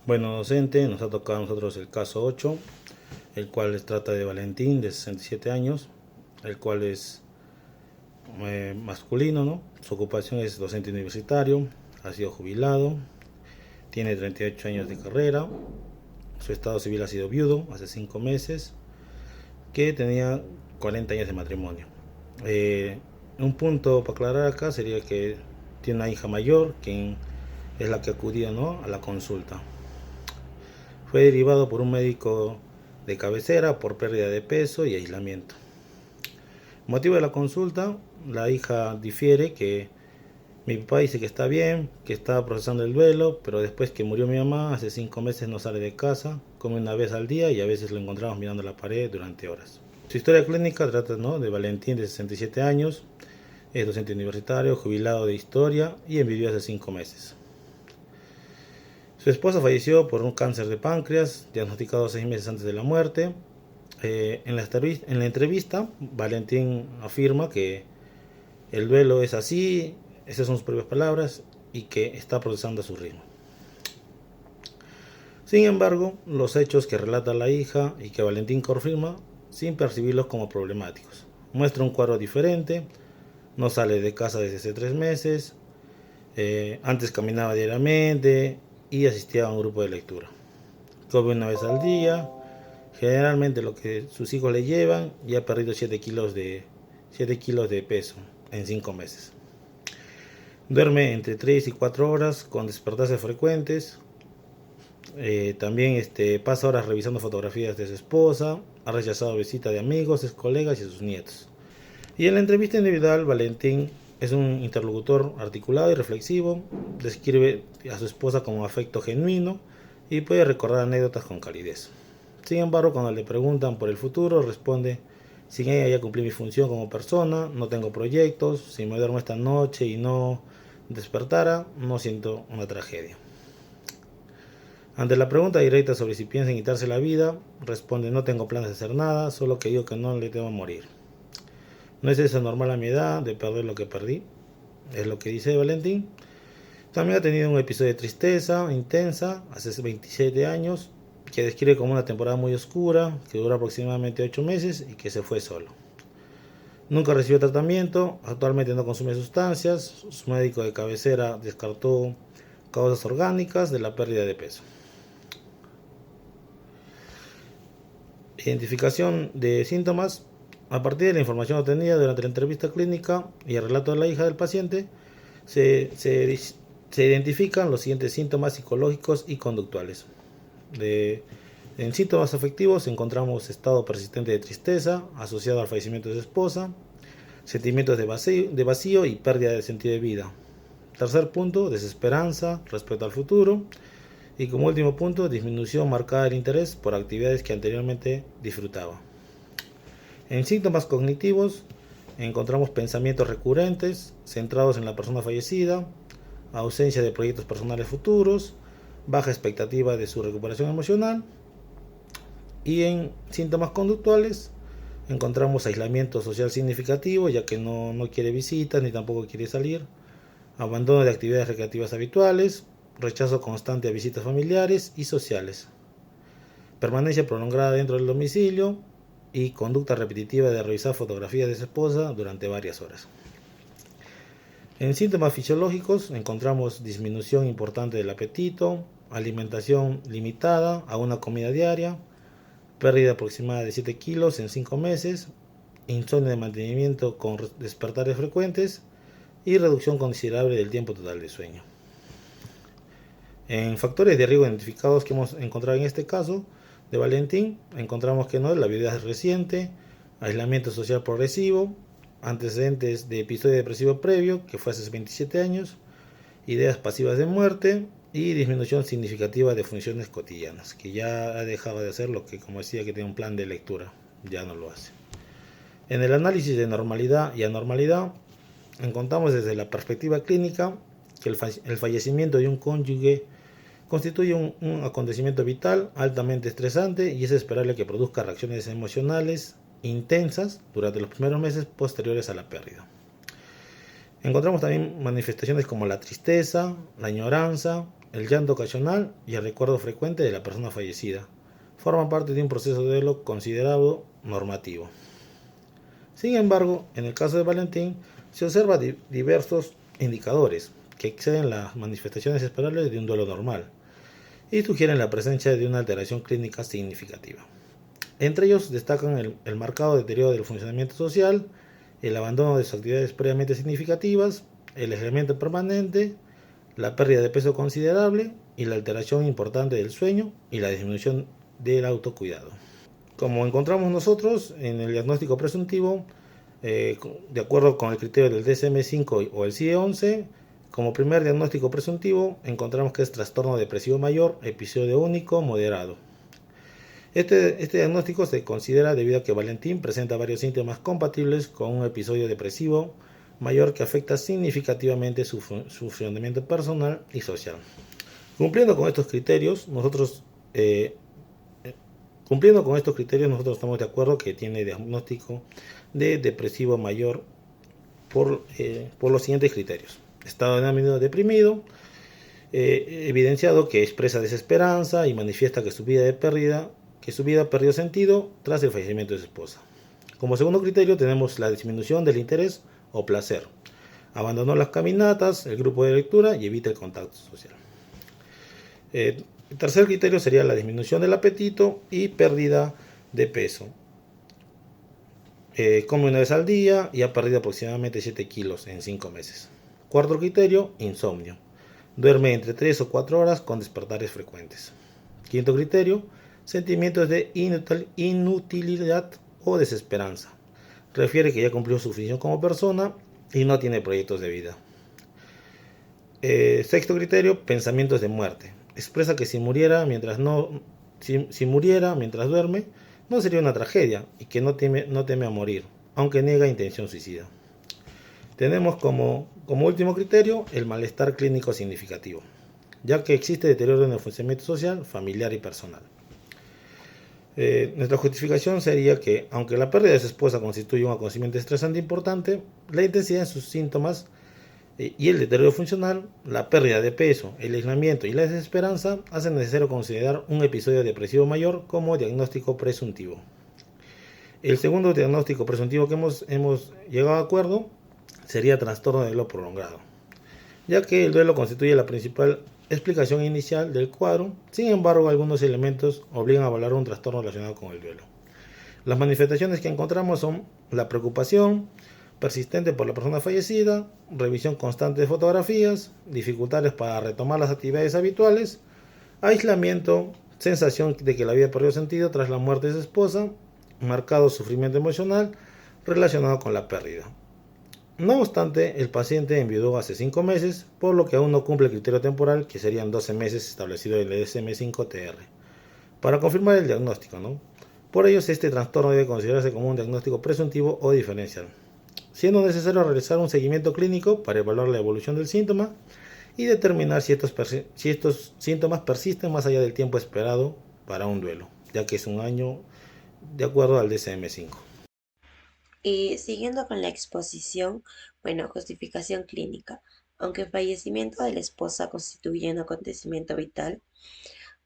Bueno, docente, nos ha tocado a nosotros el caso 8, el cual trata de Valentín, de 67 años, el cual es masculino, ¿no? Su ocupación es docente universitario, ha sido jubilado, tiene 38 años de carrera, su estado civil ha sido viudo hace 5 meses, que tenía 40 años de matrimonio. Un punto para aclarar acá sería que tiene una hija mayor, quien es la que acudía, ¿no?, a la consulta. Fue derivado por un médico de cabecera por pérdida de peso y aislamiento. Motivo de la consulta: la hija difiere que mi papá dice que está bien, que está procesando el duelo, pero después que murió mi mamá, hace 5 meses no sale de casa, come una vez al día y a veces lo encontramos mirando la pared durante horas. Su historia clínica trata, ¿no?, de Valentín, de 67 años, es docente universitario, jubilado de historia y envidió hace 5 meses. Su esposa falleció por un cáncer de páncreas, diagnosticado 6 meses antes de la muerte. En la entrevista, Valentín afirma que el duelo es así, esas son sus propias palabras, y que está procesando a su ritmo. Sin embargo, los hechos que relata la hija y que Valentín confirma, sin percibirlos como problemáticos, muestra un cuadro diferente. No sale de casa desde hace 3 meses, antes caminaba diariamente y asistía a un grupo de lectura. Come una vez al día, generalmente lo que sus hijos le llevan, y ha perdido 7 kilos de peso en 5 meses. Duerme entre 3 y 4 horas con despertarse frecuentes. También pasa horas revisando fotografías de su esposa. Ha rechazado visitas de amigos, ex colegas y sus nietos. Y en la entrevista individual, Valentín es un interlocutor articulado y reflexivo. Describe a su esposa como afecto genuino y puede recordar anécdotas con calidez. Sin embargo, cuando le preguntan por el futuro, responde: sin ella ya cumplí mi función como persona, no tengo proyectos, si me duermo esta noche y no despertara, no siento una tragedia. Ante la pregunta directa sobre si piensa en quitarse la vida, responde: no tengo planes de hacer nada, solo que digo que no le temo morir. No es eso normal a mi edad, de perder lo que perdí, es lo que dice Valentín. También ha tenido un episodio de tristeza intensa hace 27 años, que describe como una temporada muy oscura, que duró aproximadamente 8 meses y que se fue solo. Nunca recibió tratamiento, actualmente no consume sustancias, su médico de cabecera descartó causas orgánicas de la pérdida de peso. Identificación de síntomas. A partir de la información obtenida durante la entrevista clínica y el relato de la hija del paciente, se identifican los siguientes síntomas psicológicos y conductuales. En síntomas afectivos encontramos estado persistente de tristeza asociado al fallecimiento de su esposa, sentimientos de vacío y pérdida de sentido de vida. Tercer punto: desesperanza respecto al futuro. Y como último punto, disminución marcada del interés por actividades que anteriormente disfrutaba. En síntomas cognitivos encontramos pensamientos recurrentes centrados en la persona fallecida, ausencia de proyectos personales futuros, baja expectativa de su recuperación emocional. Y en síntomas conductuales encontramos aislamiento social significativo, ya que no quiere visitas ni tampoco quiere salir, abandono de actividades recreativas habituales, rechazo constante a visitas familiares y sociales, permanencia prolongada dentro del domicilio y conducta repetitiva de revisar fotografías de su esposa durante varias horas. En síntomas fisiológicos encontramos disminución importante del apetito, alimentación limitada a una comida diaria, pérdida aproximada de 7 kilos en 5 meses, insomnio de mantenimiento con despertares frecuentes y reducción considerable del tiempo total de sueño. En factores de riesgo identificados que hemos encontrado en este caso de Valentín, encontramos que no, la viudez es reciente, aislamiento social progresivo, antecedentes de episodio depresivo previo, que fue hace 27 años, ideas pasivas de muerte y disminución significativa de funciones cotidianas, que ya ha dejado de hacer lo que, como decía, que tiene un plan de lectura, ya no lo hace. En el análisis de normalidad y anormalidad, encontramos desde la perspectiva clínica que el fallecimiento de un cónyuge constituye un acontecimiento vital altamente estresante y es esperable que produzca reacciones emocionales intensas durante los primeros meses posteriores a la pérdida. Encontramos también manifestaciones como la tristeza, la añoranza el llanto ocasional y el recuerdo frecuente de la persona fallecida. Forman parte de un proceso de duelo considerado normativo. Sin embargo, en el caso de Valentín, se observan diversos indicadores que exceden las manifestaciones esperables de un duelo normal y sugieren la presencia de una alteración clínica significativa. Entre ellos destacan el marcado deterioro del funcionamiento social, el abandono de sus actividades previamente significativas, el aislamiento permanente, la pérdida de peso considerable y la alteración importante del sueño y la disminución del autocuidado. Como encontramos nosotros en el diagnóstico presuntivo, de acuerdo con el criterio del DSM-5 o el CIE-11, como primer diagnóstico presuntivo encontramos que es trastorno depresivo mayor, episodio único, moderado. Este diagnóstico se considera debido a que Valentín presenta varios síntomas compatibles con un episodio depresivo mayor que afecta significativamente su funcionamiento personal y social. Cumpliendo con estos criterios, nosotros estamos de acuerdo que tiene diagnóstico de depresivo mayor por los siguientes criterios. Estado de ánimo deprimido, evidenciado que expresa desesperanza y manifiesta que su vida perdió sentido tras el fallecimiento de su esposa. Como segundo criterio tenemos la disminución del interés o placer. Abandonó las caminatas, el grupo de lectura y evita el contacto social. El tercer criterio sería la disminución del apetito y pérdida de peso. Come una vez al día y ha perdido aproximadamente 7 kilos en 5 meses. Cuarto criterio, insomnio. Duerme entre 3 o 4 horas con despertares frecuentes. Quinto criterio, sentimientos de inutilidad o desesperanza. Refiere que ya cumplió su función como persona y no tiene proyectos de vida. Sexto criterio, pensamientos de muerte. Expresa que si muriera mientras duerme, no sería una tragedia y que no teme a morir, aunque niega intención suicida. Tenemos como último criterio el malestar clínico significativo, ya que existe deterioro en el funcionamiento social, familiar y personal. Nuestra justificación sería que, aunque la pérdida de su esposa constituye un acontecimiento estresante importante, la intensidad de sus síntomas y el deterioro funcional, la pérdida de peso, el aislamiento y la desesperanza hacen necesario considerar un episodio depresivo mayor como diagnóstico presuntivo. El segundo diagnóstico presuntivo que hemos llegado a acuerdo sería trastorno de duelo prolongado, ya que el duelo constituye la principal explicación inicial del cuadro. Sin embargo, algunos elementos obligan a valorar un trastorno relacionado con el duelo. Las manifestaciones que encontramos son la preocupación persistente por la persona fallecida, revisión constante de fotografías, dificultades para retomar las actividades habituales, aislamiento, sensación de que la vida perdió sentido tras la muerte de su esposa, marcado sufrimiento emocional relacionado con la pérdida. No obstante, el paciente enviudó hace 5 meses, por lo que aún no cumple el criterio temporal, que serían 12 meses establecido en el DSM-5-TR, para confirmar el diagnóstico, ¿no? Por ello, este trastorno debe considerarse como un diagnóstico presuntivo o diferencial, siendo necesario realizar un seguimiento clínico para evaluar la evolución del síntoma y determinar si estos síntomas persisten más allá del tiempo esperado para un duelo, ya que es un año de acuerdo al DSM-5. Y siguiendo con la exposición, bueno, justificación clínica. Aunque el fallecimiento de la esposa constituye un acontecimiento vital,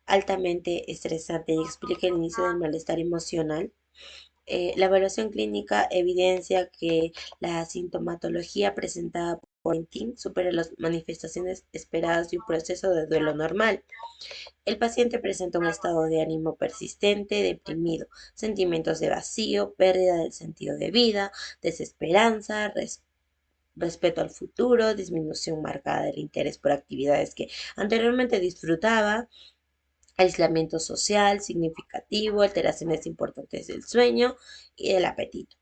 altamente estresante y explica el inicio del malestar emocional, la evaluación clínica evidencia que la sintomatología presentada por Valentín supera las manifestaciones esperadas de un proceso de duelo normal. El paciente presenta un estado de ánimo persistente, deprimido, sentimientos de vacío, pérdida del sentido de vida, desesperanza, respeto al futuro, disminución marcada del interés por actividades que anteriormente disfrutaba, aislamiento social significativo, alteraciones importantes del sueño y del apetito.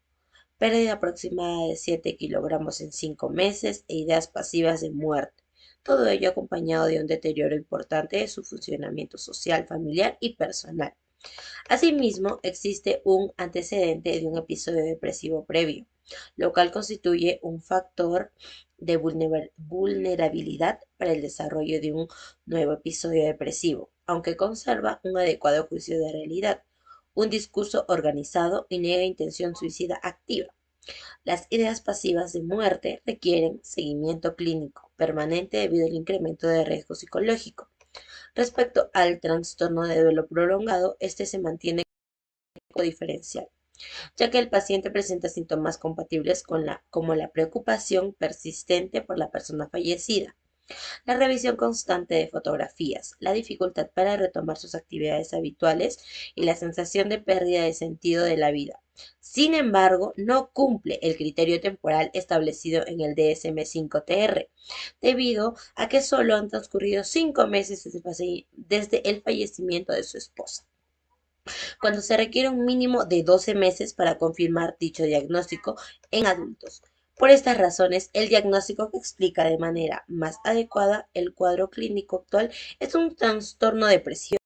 Pérdida aproximada de 7 kilogramos en 5 meses e ideas pasivas de muerte. Todo ello acompañado de un deterioro importante de su funcionamiento social, familiar y personal. Asimismo, existe un antecedente de un episodio depresivo previo, lo cual constituye un factor de vulnerabilidad para el desarrollo de un nuevo episodio depresivo, aunque conserva un adecuado juicio de realidad, un discurso organizado y niega intención suicida activa. Las ideas pasivas de muerte requieren seguimiento clínico permanente debido al incremento de riesgo psicológico. Respecto al trastorno de duelo prolongado, este se mantiene como diferencial, ya que el paciente presenta síntomas compatibles como la preocupación persistente por la persona fallecida, la revisión constante de fotografías, la dificultad para retomar sus actividades habituales y la sensación de pérdida de sentido de la vida. Sin embargo, no cumple el criterio temporal establecido en el DSM-5-TR, debido a que solo han transcurrido 5 meses desde el fallecimiento de su esposa, cuando se requiere un mínimo de 12 meses para confirmar dicho diagnóstico en adultos. Por estas razones, el diagnóstico que explica de manera más adecuada el cuadro clínico actual es un trastorno depresivo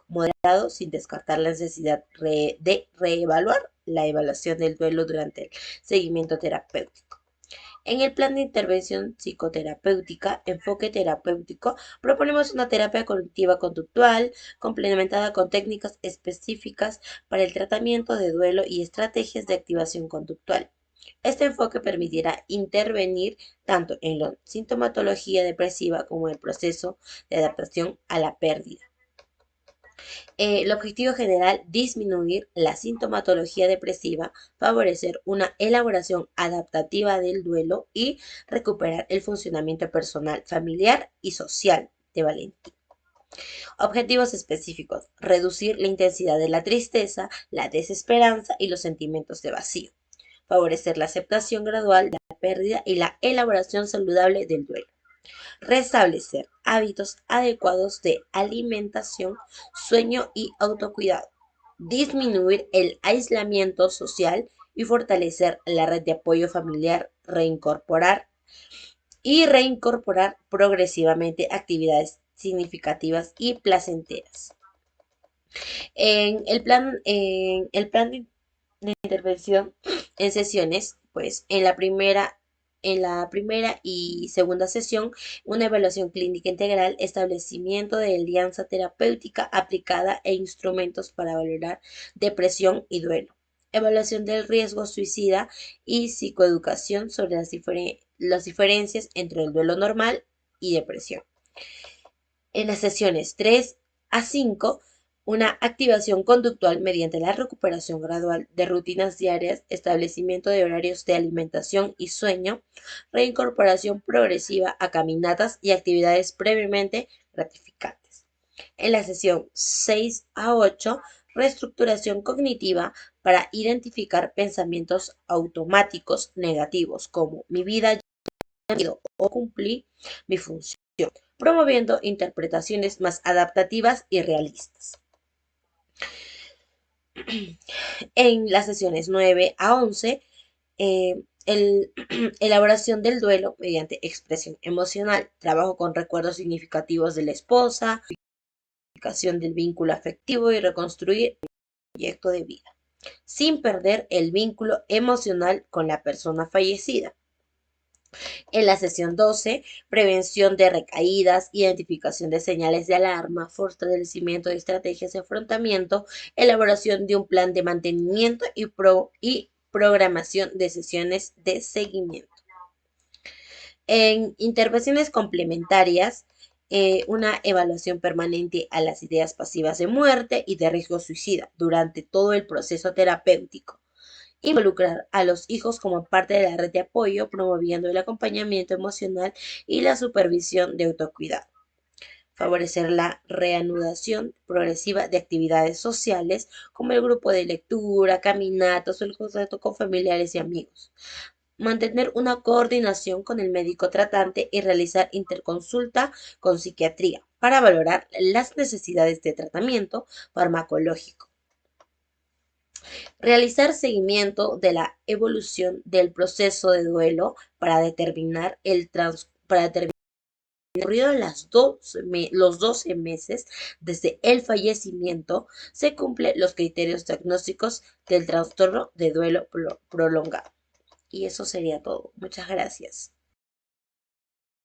moderado, sin descartar la necesidad de reevaluar la evaluación del duelo durante el seguimiento terapéutico. En el plan de intervención psicoterapéutica, enfoque terapéutico, proponemos una terapia cognitiva conductual complementada con técnicas específicas para el tratamiento de duelo y estrategias de activación conductual. Este enfoque permitirá intervenir tanto en la sintomatología depresiva como en el proceso de adaptación a la pérdida. El objetivo general, disminuir la sintomatología depresiva, favorecer una elaboración adaptativa del duelo y recuperar el funcionamiento personal, familiar y social de Valentín. Objetivos específicos, reducir la intensidad de la tristeza, la desesperanza y los sentimientos de vacío. Favorecer la aceptación gradual de la pérdida y la elaboración saludable del duelo. Restablecer hábitos adecuados de alimentación, sueño y autocuidado. Disminuir el aislamiento social y fortalecer la red de apoyo familiar. Reincorporar progresivamente actividades significativas y placenteras. En el plan de intervención en sesiones, pues en la primera y segunda sesión, una evaluación clínica integral, establecimiento de alianza terapéutica aplicada e instrumentos para valorar depresión y duelo, evaluación del riesgo suicida y psicoeducación sobre las diferencias entre el duelo normal y depresión. En las sesiones 3 a 5, una activación conductual mediante la recuperación gradual de rutinas diarias, establecimiento de horarios de alimentación y sueño, reincorporación progresiva a caminatas y actividades previamente gratificantes. En la sesión 6 a 8, reestructuración cognitiva para identificar pensamientos automáticos negativos como mi vida ya o cumplí mi función, promoviendo interpretaciones más adaptativas y realistas. En las sesiones 9 a 11, elaboración del duelo mediante expresión emocional, trabajo con recuerdos significativos de la esposa, identificación del vínculo afectivo y reconstruir el proyecto de vida, sin perder el vínculo emocional con la persona fallecida. En la sesión 12, prevención de recaídas, identificación de señales de alarma, fortalecimiento de estrategias de afrontamiento, elaboración de un plan de mantenimiento y programación de sesiones de seguimiento. En intervenciones complementarias, una evaluación permanente a las ideas pasivas de muerte y de riesgo suicida durante todo el proceso terapéutico. Involucrar a los hijos como parte de la red de apoyo, promoviendo el acompañamiento emocional y la supervisión de autocuidado. Favorecer la reanudación progresiva de actividades sociales como el grupo de lectura, caminatas o el contacto con familiares y amigos. Mantener una coordinación con el médico tratante y realizar interconsulta con psiquiatría para valorar las necesidades de tratamiento farmacológico. Realizar seguimiento de la evolución del proceso de duelo para determinar los 12 meses desde el fallecimiento se cumplen los criterios diagnósticos del trastorno de duelo prolongado. Y eso sería todo. Muchas gracias.